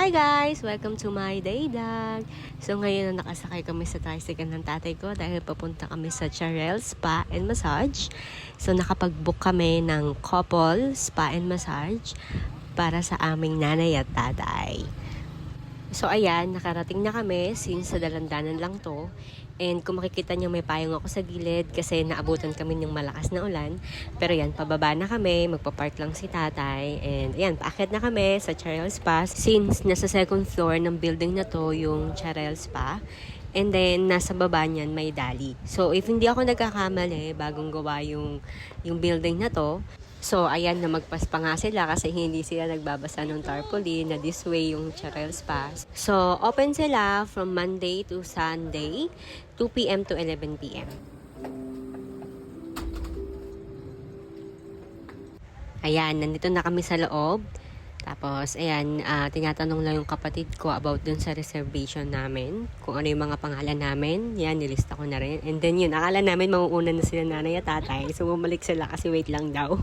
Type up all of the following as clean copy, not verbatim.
Hi guys! Welcome to my day vlog. So ngayon nakasakay kami sa tricycle ng tatay ko dahil papunta kami sa Charel Spa and Massage. So nakapag-book kami ng couple spa and massage para sa aming nanay at tatay. So ayan, nakarating na kami since sa dalandanan lang to. And kung makikita nyo may payong ako sa gilid kasi naabutan kami ng malakas na ulan. Pero yan, pababa na kami, magpapark lang si tatay. And ayan, paakit na kami sa Charel Spa since nasa second floor ng building na to yung Charel Spa. And then, nasa baba niyan may dali. So, if hindi ako nagkakamali, bagong gawa yung building na to. So, ayan, na magpaspa nga sila kasi hindi sila nagbabasa ng tarpaulin na this way yung Charel Spa. So, open sila from Monday to Sunday, 2 p.m. to 11 p.m. Ayan, nandito na kami sa loob. Tapos, ayan, tinatanong lang yung kapatid ko about dun sa reservation namin. Kung ano yung mga pangalan namin. Yan, nilista ko na rin. And then yun, akala namin mauuna na sila nanay at tatay. So, bumalik sila kasi wait lang daw.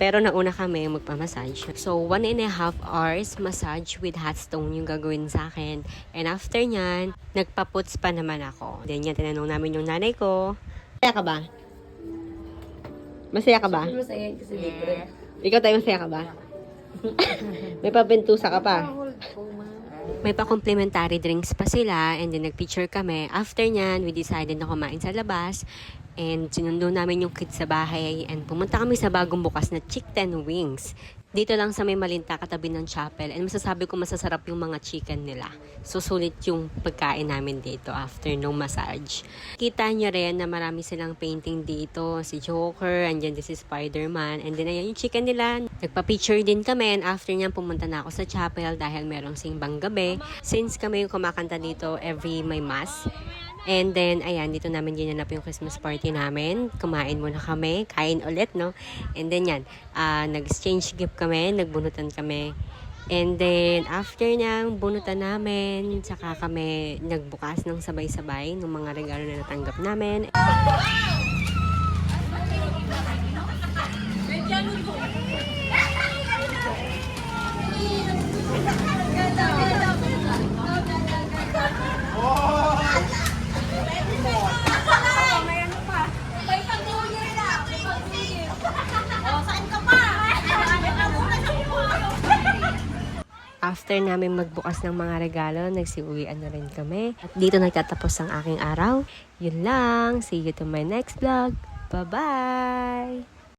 Pero nauna kami magpamassage. So, 1.5 hours massage with hot stone yung gagawin sa akin. And after nyan, nagpaputs pa naman ako. Then yan, tinanong namin yung nanay ko. Masaya ka ba? Masaya ka ba? Masaya kasi libre. Ikaw tayo, masaya ka ba? May pabentusa ka pa. May pa-complimentary drinks pa sila and then nag-picture kami. After nyan, we decided na kumain sa labas and sinundo namin yung kids sa bahay and pumunta kami sa bagong bukas na Chicken Wings. Dito lang sa may Malinta, katabi ng chapel. And masasabi ko masasarap yung mga chicken nila. Susulit yung pagkain namin dito after nung massage. Kita nyo rin na marami silang painting dito. Si Joker, andyan din si Spider-Man. And then ayan yung chicken nila. Nagpa-picture din kami. And after nyan, pumunta na ako sa chapel dahil merong simbang gabi. Since kami yung kumakanta dito every may mass. And then, ayan, dito namin ginanap yung Christmas party namin. Kumain muna kami, kain ulit, no? And then yan, nag-exchange gift kami, nagbunutan kami. And then, after niyang bunutan namin, saka kami nagbukas ng sabay-sabay ng mga regalo na natanggap namin. After namin magbukas ng mga regalo, nagsiuwian na rin kami. At dito nagtatapos ang aking araw. Yun lang. See you to my next vlog. Bye-bye!